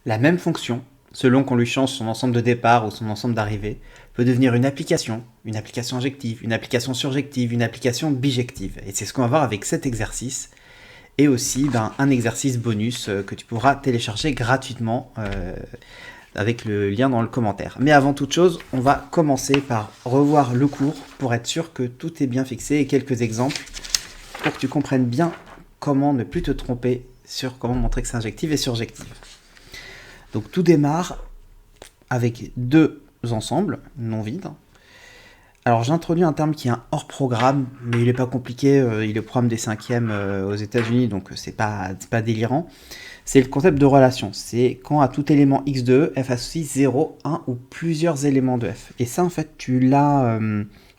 La même fonction, selon qu'on lui change son ensemble de départ ou son ensemble d'arrivée, peut devenir une application injective, une application surjective, une application bijective. Et c'est ce qu'on va voir avec cet exercice. Et aussi un exercice bonus que tu pourras télécharger gratuitement avec le lien dans le commentaire. Mais avant toute chose, on va commencer par revoir le cours pour être sûr que tout est bien fixé et quelques exemples pour que tu comprennes bien comment ne plus te tromper sur comment montrer que c'est injective et surjective. Donc tout démarre avec deux ensembles non vides. Alors j'introduis un terme qui est un hors programme, mais il n'est pas compliqué, il est au programme des 5e aux États-Unis, donc c'est pas délirant. C'est le concept de relation. C'est quand à tout élément x de e, f associe 0, 1 ou plusieurs éléments de f. Et ça en fait tu l'as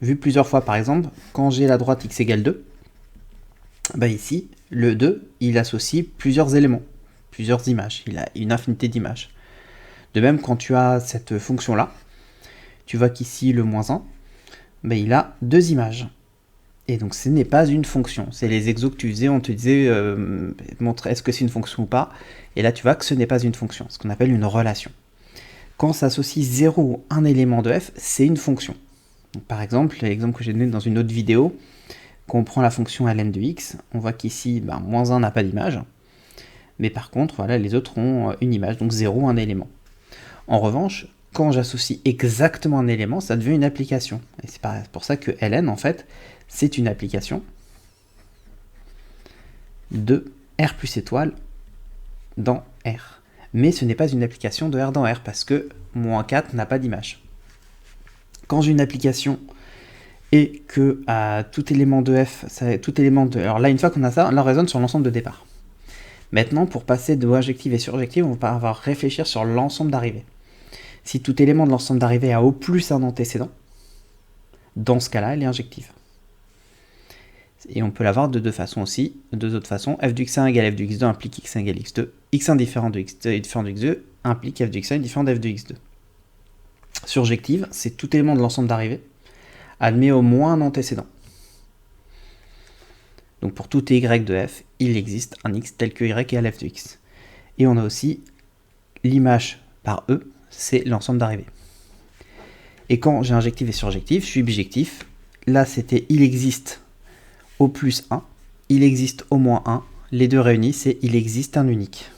vu plusieurs fois. Par exemple, quand j'ai la droite x égale 2, bah ici le 2 il associe plusieurs éléments, plusieurs images, il a une infinité d'images. De même quand tu as cette fonction là, tu vois qu'ici le moins 1, ben, il a deux images. Et donc ce n'est pas une fonction. C'est les exos que tu faisais, on te disait montre est-ce que c'est une fonction ou pas. Et là tu vois que ce n'est pas une fonction, ce qu'on appelle une relation. Quand ça associe 0 ou un élément de f, c'est une fonction. Donc, par exemple, l'exemple que j'ai donné dans une autre vidéo, quand on prend la fonction ln de x, on voit qu'ici moins 1 n'a pas d'image. Mais par contre, voilà, les autres ont une image, donc 0, un élément. En revanche, quand j'associe exactement un élément, ça devient une application. Et c'est pour ça que ln, en fait, c'est une application de R plus étoile dans R. Mais ce n'est pas une application de R dans R, parce que moins 4 n'a pas d'image. Quand j'ai une application et que à tout élément de F, tout élément de... Alors là, une fois qu'on a ça, là, on raisonne sur l'ensemble de départ. Maintenant, pour passer de injective et surjective, on va avoir réfléchir sur l'ensemble d'arrivée. Si tout élément de l'ensemble d'arrivée a au plus un antécédent, dans ce cas-là, elle est injective. Et on peut l'avoir de deux façons aussi, deux autres façons. F de x1 égale f de x2 implique x1 égale x2. x1 différent de x2 et différent de x2 implique f de x1 est différent de f de x2. Surjective, c'est tout élément de l'ensemble d'arrivée admet au moins un antécédent. Donc pour tout y de f, il existe un x tel que y égale f de x. Et on a aussi l'image par e, c'est l'ensemble d'arrivée. Et quand j'ai injective et surjective, je suis bijectif. Là, c'était il existe au plus 1, il existe au moins 1. Les deux réunis, c'est il existe un unique.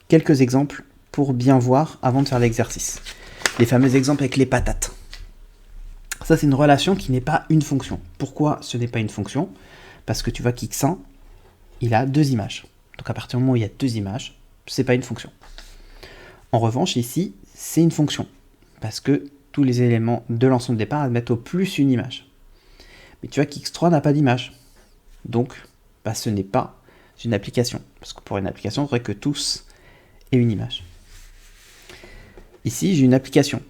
Quelques exemples pour bien voir avant de faire l'exercice. Les fameux exemples avec les patates. Ça, c'est une relation qui n'est pas une fonction. Pourquoi ce n'est pas une fonction? Parce que tu vois qu'x1, il a deux images. Donc à partir du moment où il y a deux images, c'est pas une fonction. En revanche, ici, c'est une fonction. Parce que tous les éléments de l'ensemble de départ admettent au plus une image. Mais tu vois qu'x3 n'a pas d'image. Donc, ce n'est pas une application. Parce que pour une application, il faudrait que tous aient une image. Ici, j'ai une application.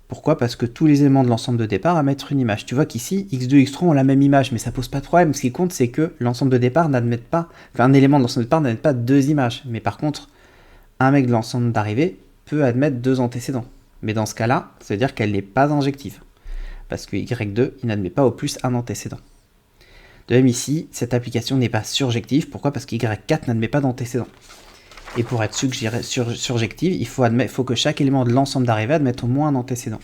Pourquoi? Parce que tous les éléments de l'ensemble de départ admettent une image. Tu vois qu'ici, x2 et x3 ont la même image, mais ça pose pas de problème. Ce qui compte, c'est que l'ensemble de départ n'admet pas, un élément de l'ensemble de départ n'admet pas deux images. Mais par contre, un mec de l'ensemble d'arrivée peut admettre deux antécédents. Mais dans ce cas-là, ça veut dire qu'elle n'est pas injective. Parce que y2, il n'admet pas au plus un antécédent. De même ici, cette application n'est pas surjective. Pourquoi? Parce que y4 n'admet pas d'antécédent. Et pour être surjective, il faut que chaque élément de l'ensemble d'arrivée admette au moins un antécédent.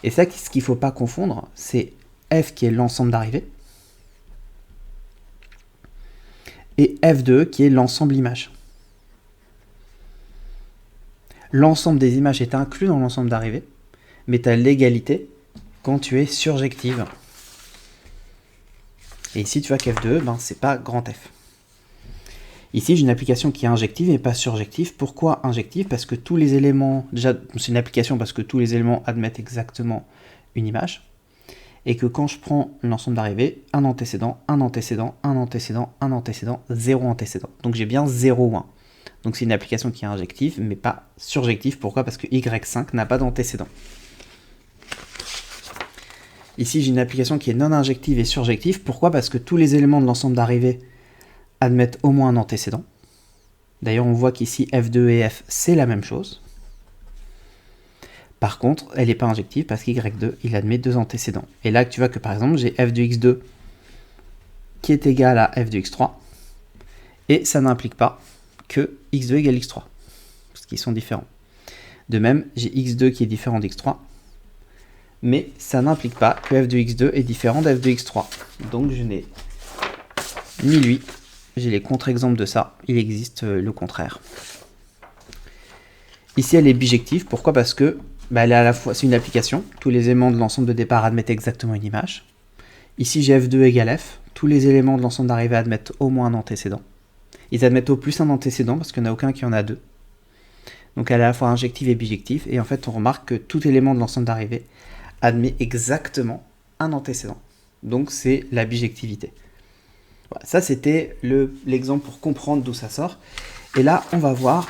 Et ça, ce qu'il ne faut pas confondre, c'est f qui est l'ensemble d'arrivée, et f de e qui est l'ensemble image. L'ensemble des images est inclus dans l'ensemble d'arrivée, mais tu as l'égalité quand tu es surjective. Et ici, tu vois qu'f de e, c'est pas grand F. Ici, j'ai une application qui est injective et pas surjective. Pourquoi injective? Parce que tous les éléments... Déjà, c'est une application parce que tous les éléments admettent exactement une image. Et que quand je prends l'ensemble d'arrivée, un antécédent, un antécédent, un antécédent, un antécédent, zéro antécédent. Donc j'ai bien 0 ou 1. Donc c'est une application qui est injective, mais pas surjective. Pourquoi? Parce que y5 n'a pas d'antécédent. Ici, j'ai une application qui est non injective et surjective. Pourquoi? Parce que tous les éléments de l'ensemble d'arrivée admettent au moins un antécédent. D'ailleurs, on voit qu'ici F2 et F, c'est la même chose. Par contre, elle n'est pas injective parce qu'Y2, il admet deux antécédents. Et là, tu vois que par exemple, j'ai F de X2 qui est égal à F de X3. Et ça n'implique pas que x2 égale x3, parce qu'ils sont différents. De même, j'ai x2 qui est différent d'x3, mais ça n'implique pas que f de x2 est différent de f de x3. Donc je n'ai ni lui, j'ai les contre-exemples de ça, il existe le contraire. Ici elle est bijective, pourquoi? Parce que elle est à la fois, c'est une application, tous les éléments de l'ensemble de départ admettent exactement une image. Ici j'ai f2 égale f, tous les éléments de l'ensemble d'arrivée admettent au moins un antécédent. Ils admettent au plus un antécédent parce qu'il n'y en a aucun qui en a deux. Donc elle est à la fois injective et bijective, et en fait on remarque que tout élément de l'ensemble d'arrivée admet exactement un antécédent. Donc c'est la bijectivité. Voilà, ça c'était l'exemple pour comprendre d'où ça sort. Et là on va voir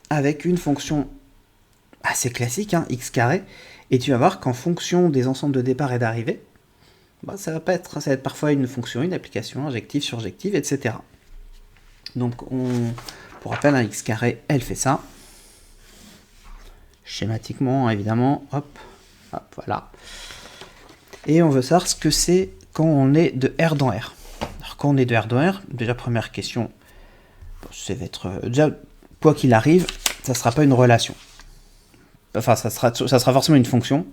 avec une fonction assez classique, x carré, et tu vas voir qu'en fonction des ensembles de départ et d'arrivée, ça va être parfois une fonction, une application, injective, surjective, etc. Donc pour rappel, un x carré, elle fait ça. Schématiquement, évidemment, hop, voilà. Et on veut savoir ce que c'est quand on est de R dans R. Alors quand on est de R dans R, déjà première question, ça va être, déjà, quoi qu'il arrive, ça ne sera pas une relation. Enfin, ça sera forcément une fonction,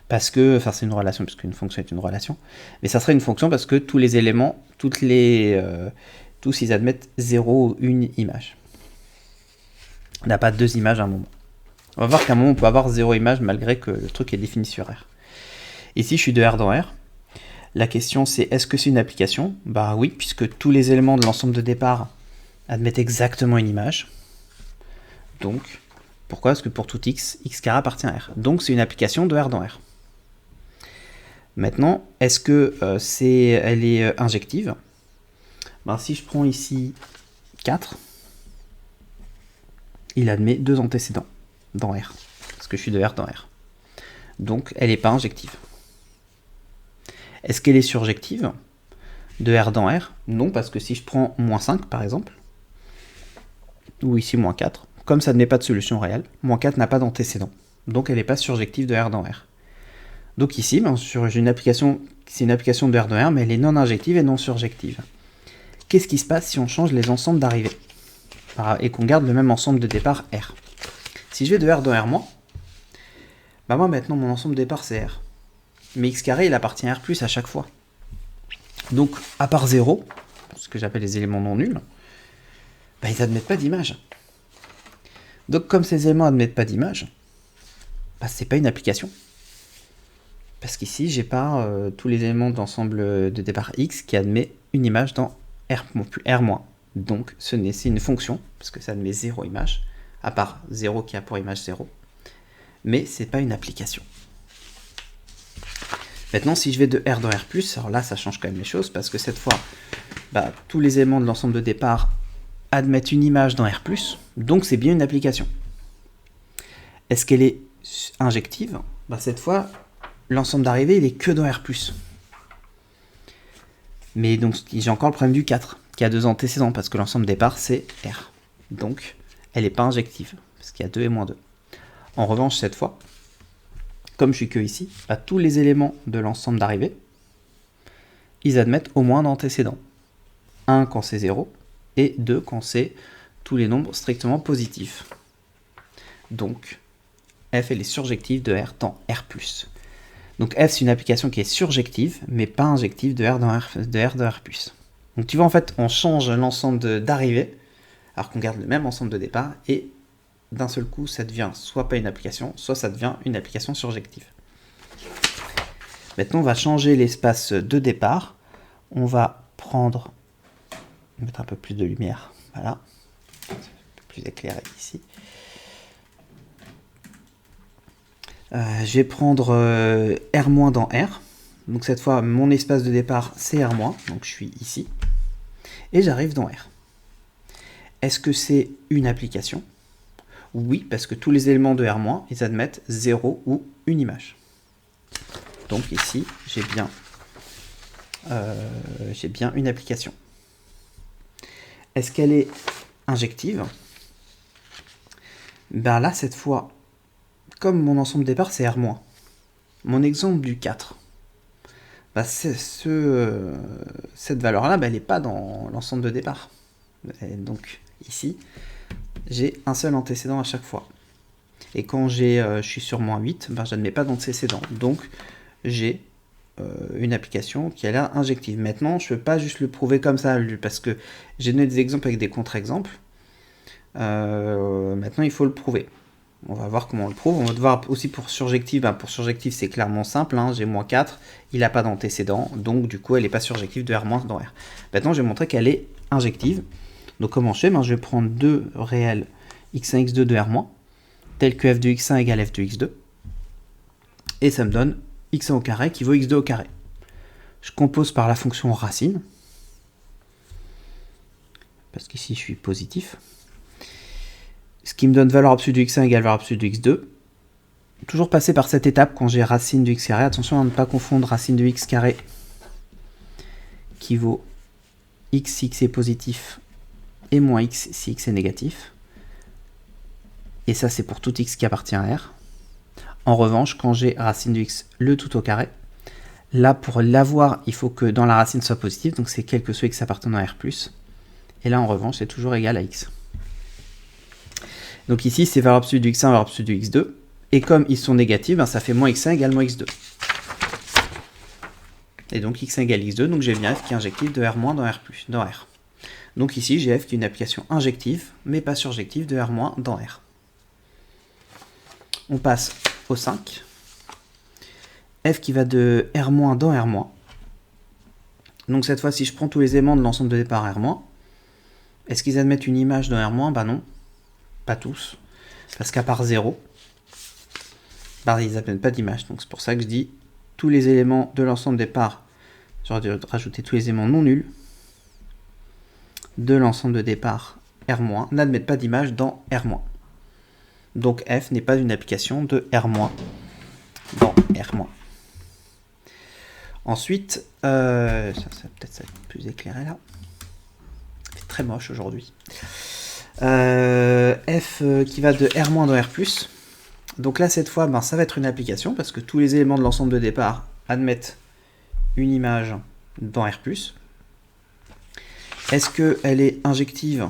parce que, enfin c'est une relation, puisque une fonction est une relation, mais ça serait une fonction parce que tous les éléments, tous ils admettent 0 ou une image. On n'a pas deux images à un moment. On va voir qu'à un moment on peut avoir 0 image malgré que le truc est défini sur R. Ici je suis de R dans R. La question c'est est-ce que c'est une application? Bah oui, puisque tous les éléments de l'ensemble de départ admettent exactement une image. Donc, pourquoi? Parce que pour tout x carré appartient à R. Donc c'est une application de R dans R. Maintenant, est-ce que elle est injective? Si je prends ici 4, il admet deux antécédents dans R, parce que je suis de R dans R. Donc elle n'est pas injective. Est-ce qu'elle est surjective de R dans R? Non, parce que si je prends moins 5 par exemple, ou ici moins 4, comme ça n'est pas de solution réelle, moins 4 n'a pas d'antécédent. Donc elle n'est pas surjective de R dans R. Donc ici, j'ai une application, c'est une application de R dans R, mais elle est non injective et non surjective. Qu'est-ce qui se passe si on change les ensembles d'arrivée et qu'on garde le même ensemble de départ R? Si je vais de R dans R-, moi maintenant mon ensemble de départ c'est R. Mais x carré il appartient à R plus à chaque fois. Donc à part 0, ce que j'appelle les éléments non nuls, ils n'admettent pas d'image. Donc comme ces éléments n'admettent pas d'image, c'est pas une application. Parce qu'ici j'ai pas tous les éléments d'ensemble de départ x qui admet une image dans R-. Donc c'est une fonction, parce que ça admet 0 image, à part 0 qui a pour image 0. Mais c'est pas une application. Maintenant, si je vais de R dans R+, alors là, ça change quand même les choses, parce que cette fois, tous les éléments de l'ensemble de départ admettent une image dans R+, donc c'est bien une application. Est-ce qu'elle est injective? Cette fois, l'ensemble d'arrivée, il est que dans R+. Mais donc, j'ai encore le problème du 4, qui a deux antécédents, parce que l'ensemble départ, c'est R. Donc, elle n'est pas injective, parce qu'il y a 2 et moins 2. En revanche, cette fois, comme je suis que ici, tous les éléments de l'ensemble d'arrivée, ils admettent au moins un antécédent. 1 quand c'est 0, et 2 quand c'est tous les nombres strictement positifs. Donc, f elle est surjective de R dans R+. Donc f c'est une application qui est surjective, mais pas injective de R dans R+. Donc tu vois, en fait, on change l'ensemble d'arrivée, alors qu'on garde le même ensemble de départ, et d'un seul coup, ça devient soit pas une application, soit ça devient une application surjective. Maintenant, on va changer l'espace de départ. On va mettre un peu plus de lumière. Voilà. Un peu plus éclairé ici. Je vais prendre R- dans R. Donc cette fois, mon espace de départ, c'est R-. Donc je suis ici. Et j'arrive dans R. Est-ce que c'est une application? Oui, parce que tous les éléments de R-, ils admettent 0 ou une image. Donc ici, j'ai bien une application. Est-ce qu'elle est injective? Là, cette fois, comme mon ensemble de départ, c'est R-, mon exemple du 4, cette valeur-là, elle n'est pas dans l'ensemble de départ. Et donc ici, j'ai un seul antécédent à chaque fois. Et quand je suis sur -8, ben, je n'admets pas d'antécédent. Donc j'ai une application qui a l'air injective. Maintenant, je ne peux pas juste le prouver comme ça, parce que j'ai donné des exemples avec des contre-exemples. Maintenant, il faut le prouver. On va voir comment on le prouve. On va voir aussi pour surjective. Ben, pour surjective, c'est clairement simple. Hein. J'ai -4, il n'a pas d'antécédent. Donc, du coup, elle n'est pas surjective de R- dans R. Maintenant, je vais montrer qu'elle est injective. Donc, comment je fais? Ben, je vais prendre deux réels x1, x2 de R-, tel que f de x1 égale f de x2. Et ça me donne x1 au carré qui vaut x2 au carré. Je compose par la fonction racine, parce qu'ici je suis positif, ce qui me donne valeur absolue de x1 égale valeur absolue de x2. Toujours passer par cette étape quand j'ai racine de x carré. Attention à ne pas confondre racine de x carré qui vaut x si x est positif et moins x si x est négatif. Et ça c'est pour tout x qui appartient à R. En revanche, quand j'ai racine de x le tout au carré, là pour l'avoir, il faut que dans la racine soit positive, donc c'est quel que soit x appartenant à R+. Et là en revanche, c'est toujours égal à x. Donc ici, c'est valeur absolue de x1, valeur absolue de x2. Et comme ils sont négatifs, ben ça fait moins x1 égale moins x2. Et donc x1 égale x2, donc j'ai bien f qui est injectif de R- dans R. Donc ici, j'ai f qui est une application injective, mais pas surjective de R- dans R. On passe au 5. F qui va de R- dans R-. Donc cette fois, si je prends tous les éléments de l'ensemble de départ R-, est-ce qu'ils admettent une image dans R-? Ben non, pas tous. Parce qu'à part 0, ben, ils n'admettent pas d'image. Donc c'est pour ça que je dis tous les éléments de l'ensemble départ, j'aurais dû rajouter tous les éléments non nuls de l'ensemble de départ R- n'admettent pas d'image dans R-. Donc F n'est pas une application de R- dans R-. Ensuite, ça peut-être ça va être plus éclairé là. Il fait très moche aujourd'hui. F qui va de R- dans R+. Donc là, cette fois, ben, ça va être une application parce que tous les éléments de l'ensemble de départ admettent une image dans R+. Est-ce qu'elle est injective?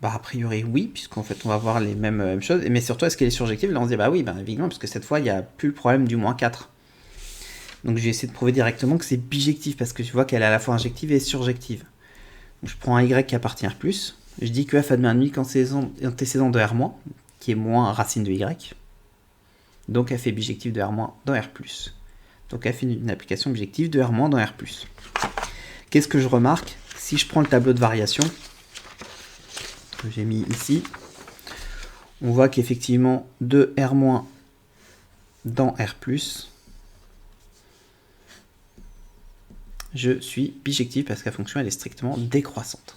Bah, a priori, oui, puisqu'en fait, on va voir les mêmes choses. Mais surtout, est-ce qu'elle est surjective? Là, on se dit, bah oui, bah, évidemment, parce que cette fois, il n'y a plus le problème du -4. Donc, j'ai essayé de prouver directement que c'est bijectif, parce que tu vois qu'elle est à la fois injective et surjective. Donc, je prends un y qui appartient à R+. Je dis que f admet un unique antécédent de R-, qui est moins racine de y. Donc, f est bijectif de R- dans R+. Donc, f est une application bijective de R- dans R+. Qu'est-ce que je remarque? Si je prends le tableau de variation que j'ai mis ici, on voit qu'effectivement, de R- dans R+, je suis bijectif parce que la fonction elle est strictement décroissante.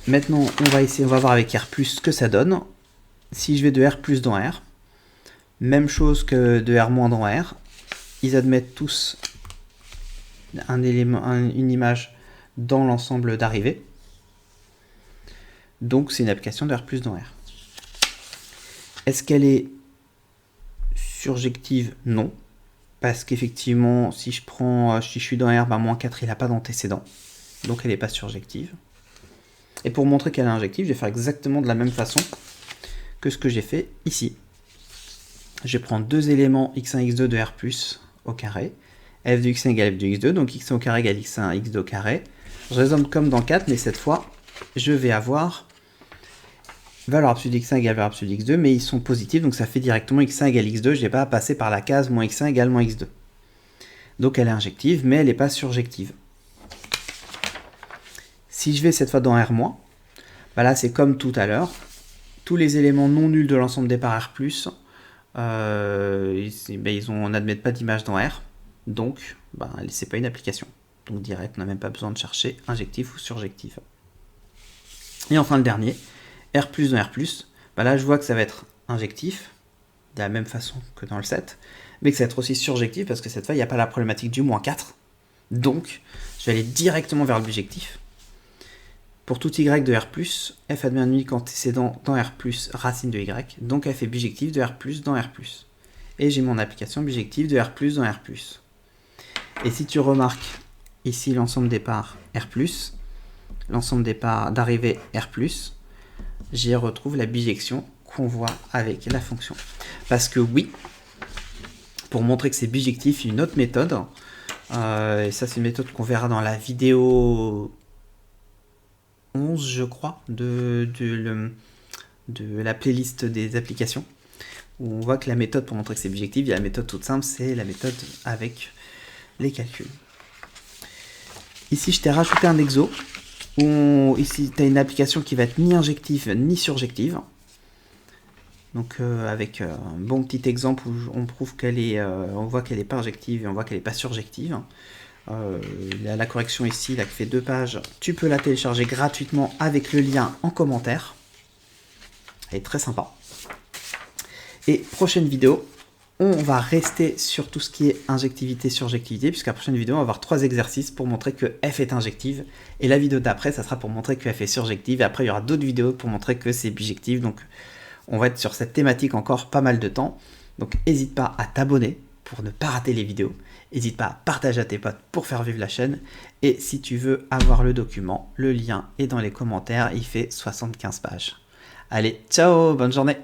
Maintenant, on va voir avec R+, ce que ça donne. Si je vais de R+ dans R, même chose que de R- dans R, ils admettent tous une image dans l'ensemble d'arrivée. Donc c'est une application de R+ dans R. Est-ce qu'elle est surjective? Non. Parce qu'effectivement, si je suis dans R, bah, -4, il n'a pas d'antécédent. Donc elle n'est pas surjective. Et pour montrer qu'elle est injective, je vais faire exactement de la même façon que ce que j'ai fait ici. Je vais prendre deux éléments x1, x2 de R+ au carré. F de x1 égale f de x2, donc x1 au carré égale x1, x2 au carré. Je raisonne comme dans 4, mais cette fois, je vais avoir valeur absolue de x1 égale valeur absolue de x2, mais ils sont positifs, donc ça fait directement x1 égale x2, je n'ai pas à passer par la case moins x1 égale moins x2. Donc elle est injective, mais elle n'est pas surjective. Si je vais cette fois dans R-, bah là c'est comme tout à l'heure, tous les éléments non nuls de l'ensemble départ R+, on n'admettent pas d'image dans R, donc bah, c'est pas une application. Donc direct, on n'a même pas besoin de chercher injectif ou surjectif. Et enfin le dernier, R+ dans R+, bah là je vois que ça va être injectif, de la même façon que dans le 7, mais que ça va être aussi surjectif parce que cette fois il n'y a pas la problématique du -4. Donc je vais aller directement vers le bijectif. Pour tout y de R+, f admet un unique antécédent dans R+, racine de y, donc f est bijectif de R+, dans R+. Et j'ai mon application bijective de R+, dans R+. Et si tu remarques Ici, l'ensemble des parts R+, l'ensemble des parts d'arrivée R+, j'y retrouve la bijection qu'on voit avec la fonction. Parce que oui, pour montrer que c'est bijectif, il y a une autre méthode. Et ça, c'est une méthode qu'on verra dans la vidéo 11, je crois, de la playlist des applications. Où on voit que la méthode pour montrer que c'est bijectif, il y a la méthode toute simple, c'est la méthode avec les calculs. Ici, je t'ai rajouté un exo. Ici, tu as une application qui va être ni injective ni surjective. Donc avec un bon petit exemple où on prouve qu'elle est, on voit qu'elle n'est pas injective et on voit qu'elle n'est pas surjective. La correction ici, là, qui fait 2 pages, tu peux la télécharger gratuitement avec le lien en commentaire. Elle est très sympa. Et prochaine vidéo, on va rester sur tout ce qui est injectivité, surjectivité, puisqu'à la prochaine vidéo, on va avoir 3 exercices pour montrer que F est injective. Et la vidéo d'après, ça sera pour montrer que F est surjective. Et après, il y aura d'autres vidéos pour montrer que c'est bijectif. Donc, on va être sur cette thématique encore pas mal de temps. Donc, n'hésite pas à t'abonner pour ne pas rater les vidéos. N'hésite pas à partager à tes potes pour faire vivre la chaîne. Et si tu veux avoir le document, le lien est dans les commentaires. Il fait 75 pages. Allez, ciao, bonne journée!